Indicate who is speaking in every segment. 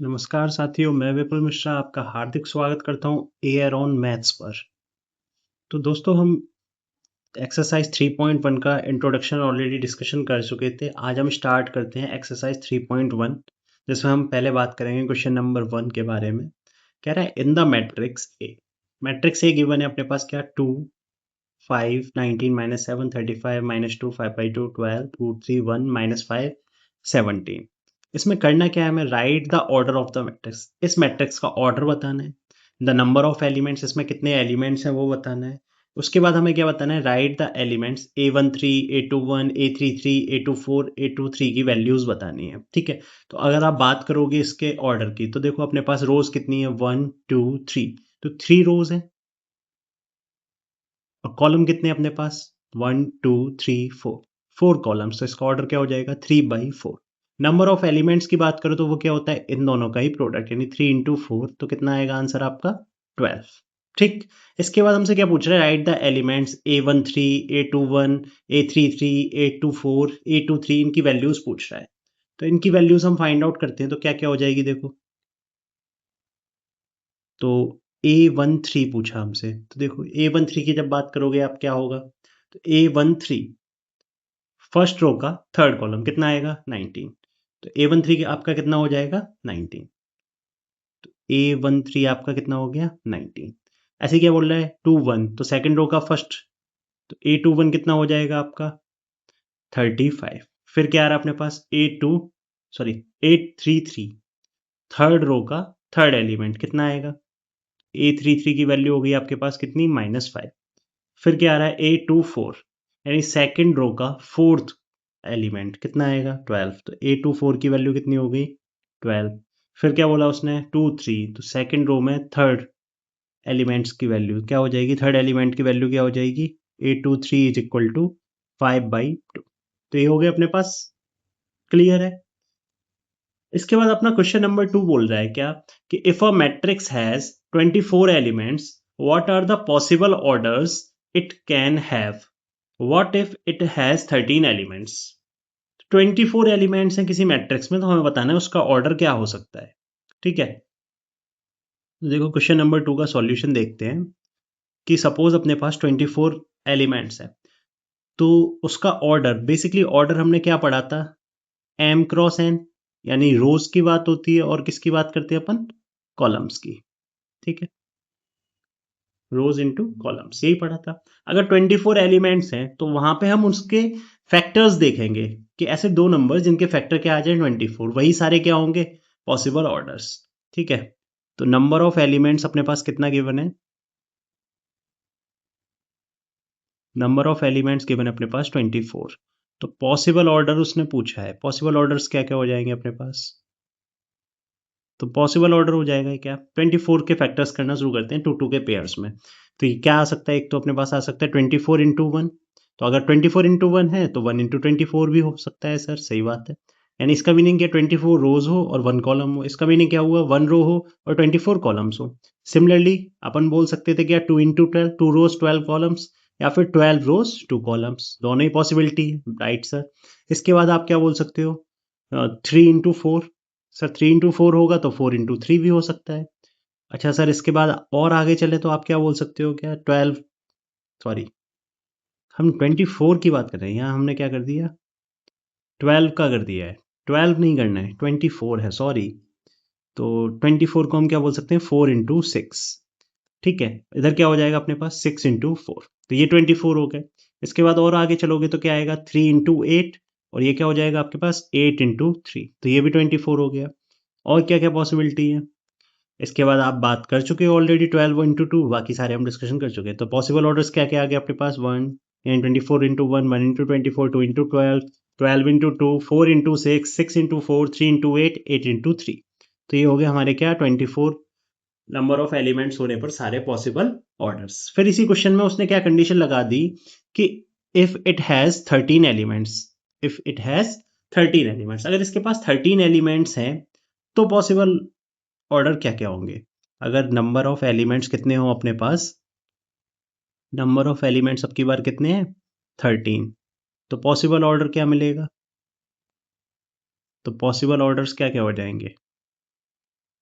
Speaker 1: नमस्कार साथियों, मैं विपुल मिश्रा आपका हार्दिक स्वागत करता हूँ एआर ऑन मैथ्स पर। तो दोस्तों हम एक्सरसाइज 3.1 का इंट्रोडक्शन ऑलरेडी डिस्कशन कर चुके थे। आज हम स्टार्ट करते हैं एक्सरसाइज 3.1 जिसमें हम पहले बात करेंगे क्वेश्चन नंबर 1 के बारे में। कह रहा है in the matrix A given है अपने पास क्या 2 5 19 -7 35 -2 5/2 12 2 3 1 -5 17। इसमें करना क्या है, हमें right the order of the matrix. इस मैट्रिक्स का ऑर्डर बताना है, द नंबर ऑफ एलिमेंट्स, इसमें कितने एलिमेंट्स हैं वो बताना है। उसके बाद हमें क्या बताना है, right the elements A13 A21 A33 A24 A23 की वैल्यूज बतानी है। ठीक है, तो अगर आप बात करोगे इसके ऑर्डर की तो देखो अपने पास रोज कितनी है 1 2 3, तो 3 रोज है और कॉलम कितने हैं अपने पास 1 2 3 4, 4 कॉलम्स। तो इसका ऑर्डर क्या हो जाएगा 3/4। नंबर ऑफ एलिमेंट्स की बात करो तो वो क्या होता है, इन दोनों का ही प्रोडक्ट, यानी 3 इंटू 4, तो कितना आएगा आंसर आपका 12। ठीक, इसके बाद हमसे क्या पूछ रहा है, right the elements A13 A21 A33 A24 A23, इनकी वैल्यूज पूछ रहा है। तो इनकी वैल्यूज हम फाइंड आउट करते हैं तो क्या क्या हो जाएगी देखो। तो A13 पूछा हमसे, तो देखो A13 की जब बात करोगे आप क्या होगा, तो A13 फर्स्ट रो का थर्ड कॉलम कितना आएगा 19, तो A13 आपका कितना हो जाएगा 19। तो A13 आपका कितना हो गया 19। ऐसे क्या बोल रहा है 21, तो सेकंड रो का फर्स्ट, तो A21 कितना हो जाएगा आपका 35। फिर क्या आ रहा है अपने पास A33 थर्ड रो का थर्ड एलिमेंट कितना आएगा, A33 की वैल्यू हो गई आपके पास कितनी -5। फिर क्या आ रहा है A24, यानी सेकंड रो का फोर्थ एलिमेंट कितना आएगा 12, तो A24 की वैल्यू कितनी हो गई 12। फिर क्या बोला उसने 2 3, तो सेकंड रो में थर्ड एलिमेंट्स की वैल्यू क्या हो जाएगी, थर्ड एलिमेंट की वैल्यू क्या हो जाएगी A23 इज इक्वल टू 5/2। तो ये हो गया अपने पास, क्लियर है। इसके बाद अपना क्वेश्चन नंबर 2 बोल रहा है क्या कि if a matrix has 24 elements what are the possible orders it can have, what if it has 13 elements. 24 elements हैं किसी मैट्रिक्स में, तो हमें बताना है उसका ऑर्डर क्या हो सकता है। ठीक है, तो देखो क्वेश्चन नंबर 2 का सॉल्यूशन देखते हैं कि सपोज अपने पास 24 एलिमेंट्स है, तो उसका ऑर्डर, बेसिकली ऑर्डर हमने क्या पढ़ा था, M×N, यानी रोज की बात होती है और किसकी बात करते हैं अपन, कॉलम्स की। ठीक है, रोज इनटू कॉलम्स, यही पढ़ा था। अगर 24 एलिमेंट्स हैं तो वहां पे हम उसके फैक्टर्स देखेंगे कि ऐसे दो नंबर जिनके फैक्टर क्या आ जाए 24, वही सारे क्या होंगे पॉसिबल ऑर्डर्स। ठीक है, तो नंबर ऑफ एलिमेंट्स अपने पास कितना गिवन है, नंबर ऑफ एलिमेंट्स गिवन है अपने पास 24। तो पॉसिबल ऑर्डर उसने पूछा है, पॉसिबल ऑर्डर्स क्या क्या हो जाएंगे अपने पास, तो पॉसिबल ऑर्डर हो जाएगा क्या, 24 के फैक्टर्स करना शुरू करते हैं टू टू के पेयर्स में। तो ये क्या आ सकता है, एक तो अपने पास आ सकता है 24 × 1। तो अगर 24 × 1 है तो 1 × 24 भी हो सकता है सर, सही बात है। यानी इसका मीनिंग क्या, 24 रोज हो और 1 कॉलम हो। इसका मीनिंग क्या हुआ, 1 रो हो और 24 कॉलम्स हो। सिमिलरली अपन बोल सकते थे क्या 2 × 12, 2 रोज 12 कॉलम्स, या फिर 12 रोज 2 कॉलम्स, दोनों ही पॉसिबिलिटी है, राइट सर। इसके बाद आप क्या बोल सकते हो 3 × 4, सर 3 × 4 होगा तो 4 × 3 भी हो सकता है। अच्छा सर, इसके बाद और आगे चले तो आप क्या बोल सकते हो, क्या 12, सॉरी हम 24 की बात कर रहे हैं, यहाँ हमने क्या कर दिया 12 का कर दिया है, 12 नहीं करना है 24 है, सॉरी। तो 24 को हम क्या बोल सकते हैं 4 × 6। ठीक है, इधर क्या हो जाएगा अपने पास 6 × 4, तो ये 24 हो गए। इसके बाद और आगे चलोगे तो क्या आएगा 3 × 8, और ये क्या हो जाएगा आपके पास 8 × 3, तो ये भी 24 हो गया। और क्या क्या पॉसिबिलिटी है, इसके बाद आप बात कर चुके हो ऑलरेडी 12 × 2, बाकी सारे हम डिस्कशन कर चुके हैं। तो पॉसिबल ऑर्डर्स क्या क्या आ गए अपने पास 1 यानी 24 × 1, 1 × 24, 2 × 12, 12 × 2, 4 × 6, 6 × 4, 3 × 8, 8 × 3। तो ये हो गया हमारे क्या 24 नंबर ऑफ एलिमेंट्स होने पर सारे पॉसिबल ऑर्डर्स। फिर इसी क्वेश्चन में उसने क्या कंडीशन लगा दी कि if it has 13 elements, if it has 13 elements, अगर इसके पास 13 एलिमेंट्स हैं तो पॉसिबल ऑर्डर क्या क्या होंगे। अगर नंबर ऑफ एलिमेंट्स कितने हो अपने पास, नंबर ऑफ एलिमेंट्स अब की बार कितने हैं 13, तो पॉसिबल ऑर्डर क्या मिलेगा, तो पॉसिबल ऑर्डर्स क्या क्या हो जाएंगे,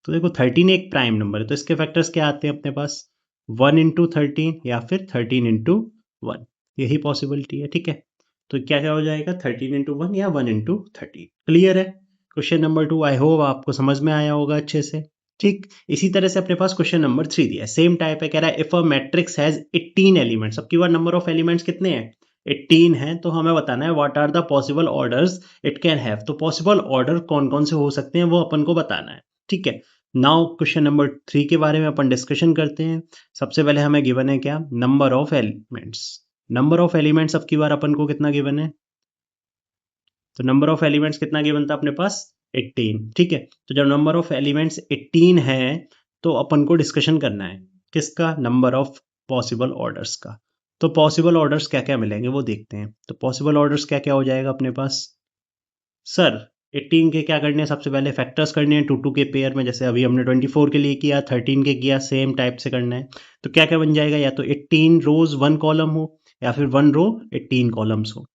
Speaker 1: तो देखो 13 एक प्राइम नंबर है, तो इसके फैक्टर्स क्या आते हैं अपने पास, 1 इंटू 13 या फिर 13 इंटू 1, यही पॉसिबिलिटी है। ठीक है, तो क्या क्या हो जाएगा, 13 इंटू 1 या 1 इंटू 13। क्लियर है। क्वेश्चन नंबर 2 आई होप आपको समझ में आया होगा अच्छे से। ठीक, इसी तरह से अपने पास क्वेश्चन नंबर 3 दिया है, सेम टाइप है, कह रहा है if a matrix has 18 elements. अब की बार नंबर ऑफ एलिमेंट्स कितने हैं, 18 है, तो हमें बताना है what are the possible orders it can have. तो पॉसिबल ऑर्डर कौन कौन से हो सकते हैं वो अपन को बताना है। ठीक है, नाउ क्वेश्चन नंबर 3 के बारे में अपन डिस्कशन करते हैं। सबसे पहले हमें गिवन है क्या, number of elements. Number of elements अब की बार अपन को कितना गिवन है, तो नंबर ऑफ एलिमेंट्स कितना गिवन था अपने पास, 18। ठीक है, तो जब नंबर ऑफ एलिमेंट्स 18 है तो अपन को डिस्कशन करना है किसका, नंबर ऑफ पॉसिबल ऑर्डर्स का। तो पॉसिबल ऑर्डर्स क्या क्या मिलेंगे वो देखते हैं। तो पॉसिबल ऑर्डर्स क्या क्या हो जाएगा अपने पास, सर 18 के क्या करने हैं, सबसे पहले फैक्टर्स करने हैं 2 2 के पेयर में, जैसे अभी हमने 24 के लिए किया, 13 के किया, सेम टाइप से करना है। तो क्या क्या बन जाएगा, या तो 18 रोज 1 कॉलम हो, या फिर 1 रो 18 कॉलम्स हो।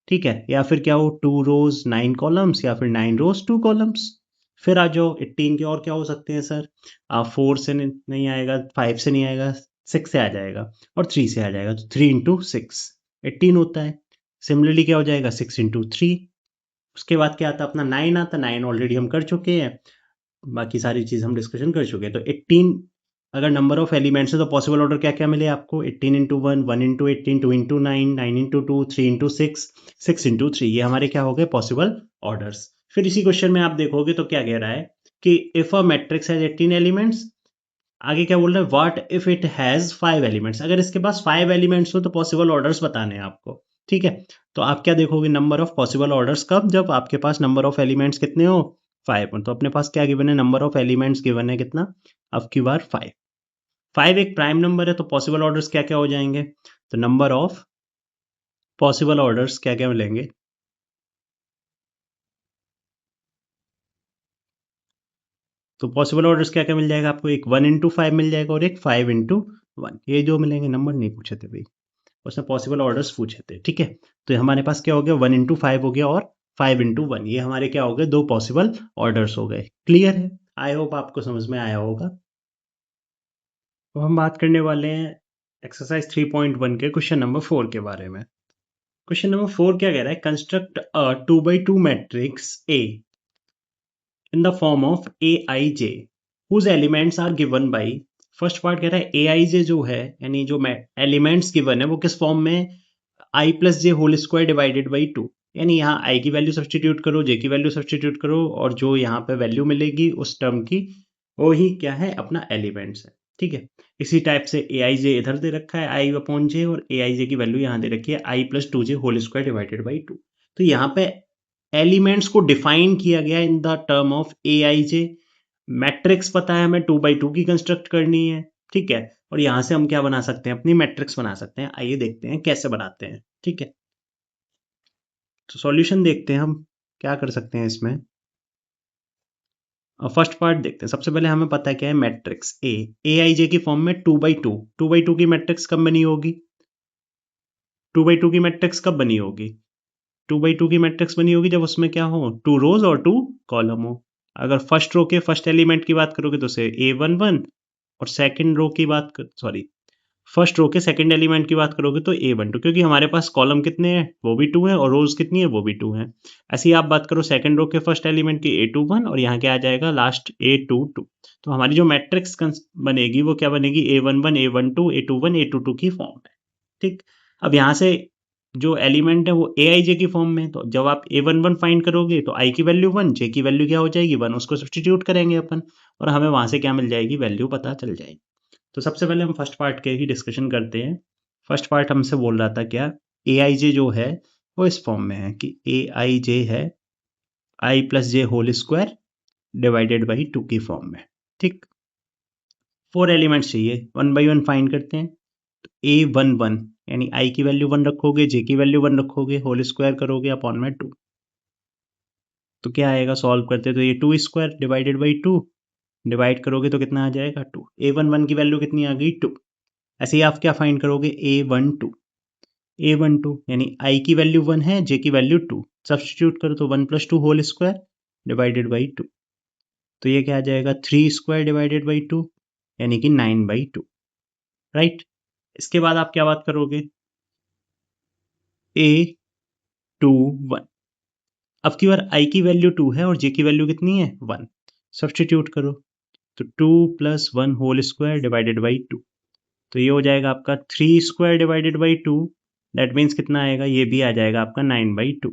Speaker 1: ठीक है, या फिर क्या हो, 2 रोज 9 कॉलम्स, या फिर 9 रोज 2 कॉलम्स। फिर आ जाओ 18 के और क्या हो सकते हैं सर, 4 से नहीं आएगा, 5 से नहीं आएगा, 6 से आ जाएगा, और 3 से आ जाएगा, तो 3 इंटू 6 18 होता है। सिमिलरली क्या हो जाएगा, 6 इंटू 3। उसके बाद क्या आता है अपना 9 आता, 9 ऑलरेडी हम कर चुके हैं, बाकी सारी चीज़ हम डिस्कशन कर चुके हैं। तो 18 अगर नंबर ऑफ एलिमेंट्स है तो पॉसिबल ऑर्डर क्या क्या मिले आपको, 18 into 1, 1 into 18, 2 into 9, 9 into 2, 3 into 6, 6 into 3, ये हमारे क्या हो गए पॉसिबल ऑर्डर्स। फिर इसी क्वेश्चन में आप देखोगे तो क्या कह रहा है कि if a matrix has 18 elements, आगे क्या बोल रहा है, what if it has 5 elements. अगर इसके पास 5 एलिमेंट्स हो तो पॉसिबल ऑर्डर्स बताने हैं आपको। ठीक है, तो आप क्या देखोगे, नंबर ऑफ पॉसिबल ऑर्डर्स कब, जब आपके पास नंबर ऑफ एलिमेंट्स कितने हो, 5 हो। तो अपने पास क्या गिवन है, नंबर ऑफ एलिमेंट्स गिवन है कितना, अब की बार 5। 5 एक प्राइम नंबर है, तो पॉसिबल ऑर्डर्स क्या क्या हो जाएंगे, तो नंबर ऑफ पॉसिबल ऑर्डर्स क्या क्या मिलेंगे, तो पॉसिबल ऑर्डर्स क्या क्या मिल जाएगा आपको, एक 1 इंटू 5 मिल जाएगा और एक 5 इंटू 1। ये जो मिलेंगे, नंबर नहीं पूछे थे भाई, उसने पॉसिबल ऑर्डर्स पूछे थे। ठीक है, तो हमारे पास क्या हो गया, 1 इंटू 5 हो गया और 5 इंटू 1, ये हमारे क्या हो गए, दो पॉसिबल ऑर्डर्स हो गए। क्लियर है, आई होप आपको समझ में आया होगा। तो हम बात करने वाले हैं एक्सरसाइज 3.1 के क्वेश्चन नंबर 4 के बारे में। क्वेश्चन नंबर 4 क्या कह रहा है, construct a 2 by 2 matrix A in the form of A I J whose elements are given by. First part कह रहा है ए आई जे जो है, यानी जो एलिमेंट्स गिवन है वो किस फॉर्म में, I plus J whole square divided by 2। यानी यहाँ आई की वैल्यू सब्सटीट्यूट करो, जे की वैल्यू सब्सटीट्यूट करो, और जो यहाँ पे वैल्यू मिलेगी उस टर्म की, वो ही क्या है, अपना एलिमेंट्स है। ठीक है, इसी टाइप से ए आई जे इधर दे रखा है आई अपॉन जे, और ए आई जे की वैल्यू यहाँ दे रखी है I plus 2 J whole square divided by 2। तो यहाँ पे एलिमेंट्स को डिफाइन किया गया in the term of A I J. Matrix पता है हमें 2 by 2 की कंस्ट्रक्ट करनी है। ठीक है, और यहां से हम क्या बना सकते हैं, अपनी मैट्रिक्स बना सकते हैं। आइए देखते हैं कैसे बनाते हैं। ठीक है, तो सॉल्यूशन देखते हैं हम क्या कर सकते हैं इसमें। फर्स्ट पार्ट देखते हैं। सबसे पहले हमें पता है क्या है, मैट्रिक्स ए आई जे की फॉर्म में 2 by 2, 2 by 2 की मैट्रिक्स कब बनी होगी, 2 by 2 की मैट्रिक्स कब बनी होगी, 2 by 2 की मैट्रिक्स बनी होगी जब उसमें क्या हो, 2 रोज और 2 कॉलम हो। अगर फर्स्ट रो के फर्स्ट एलिमेंट की बात करोगे तो से A11, और सेकंड रो की बात कर, सॉरी, फर्स्ट रो के सेकंड एलिमेंट की बात करोगे तो A12, क्योंकि हमारे पास कॉलम कितने हैं, वो भी 2 है, और रोज कितनी है, वो भी 2 है। ऐसे ही आप बात करो सेकंड रो के फर्स्ट एलिमेंट की A21, और यहाँ क्या आ जाएगा लास्ट A22। तो हमारी जो मैट्रिक्स बनेगी वो क्या बनेगी, A11, A12, A21, A22 की फॉर्म है। ठीक, अब यहाँ से जो एलिमेंट है वो ए आई जे की फॉर्म में, तो जब आप A11 फाइंड करोगे तो आई की वैल्यू 1, जे की वैल्यू क्या हो जाएगी 1, उसको सब्सटीट्यूट करेंगे अपन, और हमें वहां से क्या मिल जाएगी, वैल्यू पता चल जाएगी। तो सबसे पहले हम फर्स्ट पार्ट के ही डिस्कशन करते हैं। फर्स्ट पार्ट हमसे बोल रहा था क्या, ए आई जे जो है वो इस फॉर्म में है कि ए आई जे है I plus J whole square divided by 2 की फॉर्म में। ठीक, 4 एलिमेंट्स चाहिए, 1 by 1 फाइंड करते हैं। A11 यानी आई की वैल्यू 1 रखोगे, जे की वैल्यू 1 रखोगे, होल स्क्वायर करोगे अपॉन में 2, तो क्या आएगा, सॉल्व करते तो ये 2 स्क्वायर डिवाइडेड बाई 2, डिवाइड करोगे तो कितना आ जाएगा 2। A11 की वैल्यू कितनी आ गई 2। ऐसे ही आप क्या फाइंड करोगे, A12 यानी आई की वैल्यू 1 है, जे की वैल्यू 2, सब्सटीट्यूट करो तो 1 + 2 होल स्क्वायर डिवाइडेड बाई 2। तो ये क्या आ जाएगा 3 स्क्वायर डिवाइडेड बाई 2 यानी कि 9/2, राइट। इसके बाद आप क्या बात करोगे, A21। अब की बार I की वैल्यू 2 है और J की वैल्यू कितनी है 1। सब्सटीट्यूट करो, तो 2 + 1 होल स्क्वायर डिवाइडेड बाई 2, तो ये हो जाएगा आपका 3 square divided by 2। That means कितना आएगा, ये भी आ जाएगा आपका 9/2,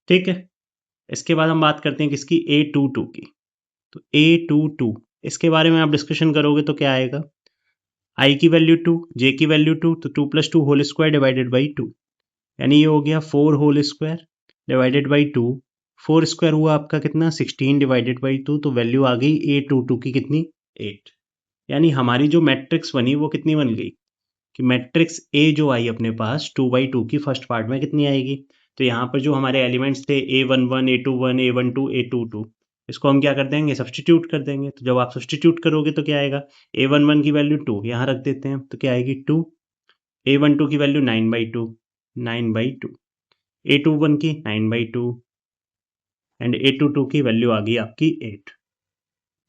Speaker 1: ठीक है। इसके बाद हम बात करते हैं किसकी, A22 की। तो A22 इसके बारे में आप डिस्कशन करोगे तो क्या आएगा, I की वैल्यू 2, J की वैल्यू 2, तो 2 + 2 होल स्क्वायर डिवाइडेड बाई 2, यानी ये हो गया 4 whole square divided by 2। 4 square हुआ आपका कितना 16 डिवाइडेड बाई 2, तो वैल्यू आ गई A22 की कितनी 8। यानी हमारी जो मैट्रिक्स बनी वो कितनी बन गई कि मैट्रिक्स A जो आई अपने पास 2/2 की फर्स्ट पार्ट में कितनी आएगी। तो यहाँ पर जो हमारे एलिमेंट्स थे A11, A21, A12, A22, इसको हम क्या कर देंगे, सब्सटीट्यूट कर देंगे। तो जब आप सब्सटीट्यूट करोगे तो क्या आएगा, A11 की वैल्यू 2 यहाँ रख देते हैं, तो क्या आएगी 2। A12 की वैल्यू 9/2, 9/2। A21 की 9/2 एंड A22 की वैल्यू आ गई आपकी 8।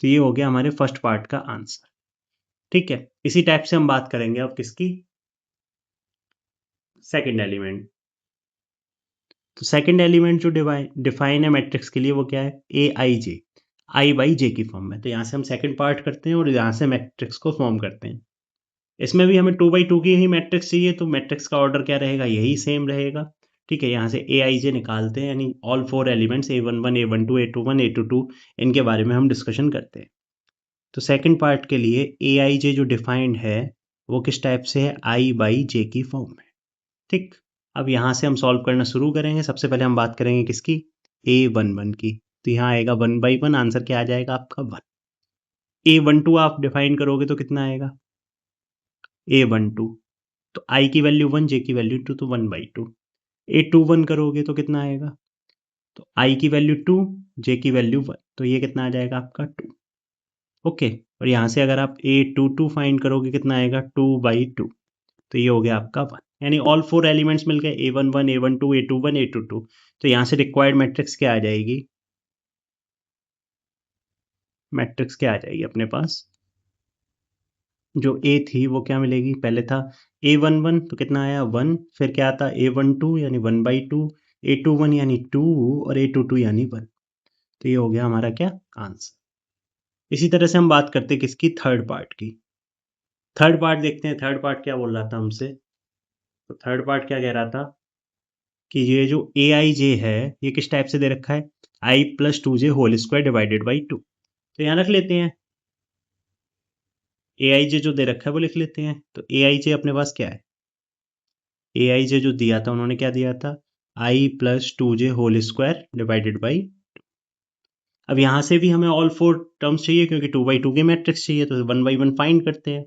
Speaker 1: तो ये हो गया हमारे फर्स्ट पार्ट का आंसर, ठीक है। इसी टाइप से हम बात करेंगे अब किसकी, सेकंड एलिमेंट। तो सेकंड एलिमेंट जो डिफाइन है मैट्रिक्स के लिए वो क्या है, AIJ, I/J की फॉर्म में। तो यहाँ से हम सेकंड पार्ट करते हैं और यहाँ से मैट्रिक्स को फॉर्म करते हैं। इसमें भी हमें 2/2 की ही मैट्रिक्स चाहिए, तो मैट्रिक्स का ऑर्डर क्या रहेगा, यही सेम रहेगा, ठीक है। यहाँ से AIJ निकालते हैं, यानी all 4 elements A11, A12, A21, A22, इनके बारे में हम डिस्कशन करते हैं। तो सेकंड पार्ट के लिए AIJ जो डिफाइंड है वो किस टाइप से है, I/J की फॉर्म में, ठीक। अब यहाँ से हम सॉल्व करना शुरू करेंगे। सबसे पहले हम बात करेंगे किसकी, A11 की। तो यहाँ आएगा 1/1, आंसर क्या आ जाएगा आपका 1। A12 आप डिफाइन करोगे तो कितना आएगा, A12, तो I की वैल्यू 1, J की वैल्यू 2, तो 1/2। A21 करोगे तो कितना आएगा, तो I की वैल्यू 2, J की वैल्यू 1, तो ये कितना आ जाएगा आपका 2, ओके। और यहाँ से अगर आप A22 फाइंड करोगे कितना आएगा 2/2, तो ये हो गया आपका 1। यानी ऑल 4 एलिमेंट्स मिल गए, A11, A12, A21, A22। तो यहाँ से रिक्वायर्ड मैट्रिक्स क्या आ जाएगी, मैट्रिक्स क्या आ जाएगी अपने पास, जो A थी वो क्या मिलेगी, पहले था A11 तो कितना आया 1, फिर क्या आता A12 यानी 1/2, A21 यानी 2 और A22 यानी 1। तो ये हो गया हमारा क्या आंसर। इसी तरह से हम बात करते हैं किसकी, थर्ड पार्ट की। थर्ड पार्ट देखते हैं, थर्ड पार्ट क्या बोल रहा था हमसे। तो थर्ड पार्ट क्या कह रहा था कि ये जो AIJ है ये किस टाइप से दे रखा है, I + 2J whole square divided by 2। तो यहाँ रख लेते हैं, AIJ जो दे रखा है वो लिख लेते हैं। तो AIJ अपने पास क्या है, AIJ जो दिया था उन्होंने क्या दिया था, I + 2J whole square divided by. अब यहाँ से भी हमें ऑल 4 टर्म्स चाहिए क्योंकि 2/2 की मैट्रिक्स चाहिए, तो 1/1 फाइंड करते हैं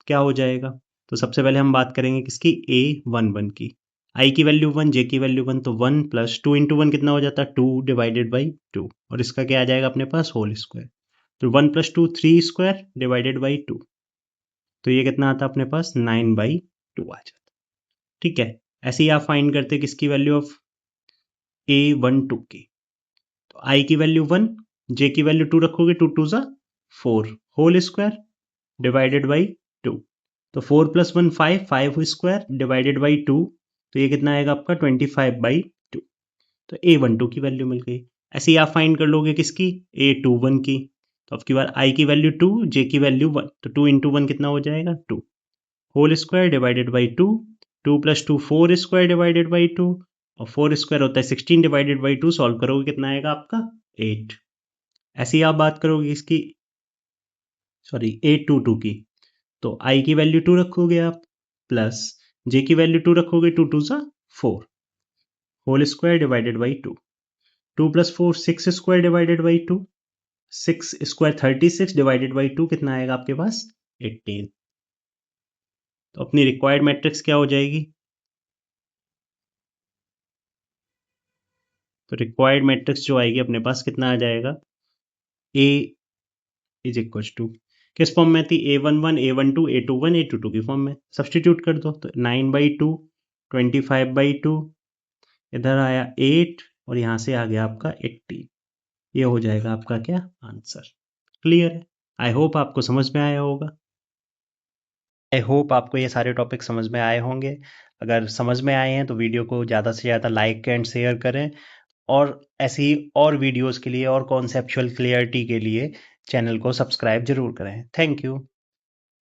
Speaker 1: क्या हो जाएगा। तो सबसे पहले हम बात करेंगे किसकी, A11 की। I की वैल्यू 1, J की वैल्यू 1, तो 1 + 2 × 1 कितना हो जाता है 2 डिवाइडेड बाई 2, और इसका क्या आ जाएगा अपने पास होल स्क्वायर। तो 1 + 2 3 स्क्वायर डिवाइडेड बाई 2, तो ये कितना आता है अपने पास 9/2 आ जाता, ठीक है। ऐसे ही आप फाइंड करते हैं किसकी वैल्यू ऑफ A12 की। तो I की वैल्यू 1, J की वैल्यू 2 रखोगे, 2 2 ज़ा 4 होल स्क्वायर डिवाइडेड बाई 2, तो 4 + 1 5, 5 स्क्वायर डिवाइडेड बाई 2, तो ये कितना आएगा आपका 25/2। तो A12 की वैल्यू मिल गई। ऐसे ही आप फाइंड कर लोगे किसकी, A21 की। तो अब की बार I की वैल्यू 2, J की वैल्यू 1, तो 2 × 1 कितना हो जाएगा 2 whole square divided by 2, 2 + 2 4 square divided by 2, और 4 स्क्वायर होता है 16 डिवाइडेड बाई 2, सॉल्व करोगे कितना आएगा आपका 8। ऐसे ही आप बात करोगे इसकी, सॉरी A22 की। तो I की वैल्यू 2 रखोगे आप, प्लस J की वैल्यू 2 रखोगे, 2 2 ज़ा 4 whole square divided by 2, 2 + 4 6 square divided by 2, 6 square 36 divided by 2 कितना आएगा आपके पास 18। तो अपनी रिक्वायर्ड मैट्रिक्स क्या हो जाएगी, तो रिक्वायर्ड मैट्रिक्स जो आएगी अपने पास कितना आ जाएगा, A = किस फॉर्म में थी, A11, A12, A21, A22 की फॉर्म में। सब्सटीट्यूट कर दो, तो 9/2, 25/2, इधर आया 8 और यहाँ से आ गया आपका 18। ये हो जाएगा आपका क्या आंसर। क्लियर है? आई होप आपको समझ में आया होगा। आई होप आपको ये सारे टॉपिक समझ में आए होंगे। अगर समझ में आए हैं तो वीडियो को ज़्यादा से ज़्यादा लाइक एंड शेयर करें, और ऐसी और वीडियोस के लिए और कॉन्सेप्चुअल क्लियरिटी के लिए चैनल को सब्सक्राइब जरूर करें। Thank you.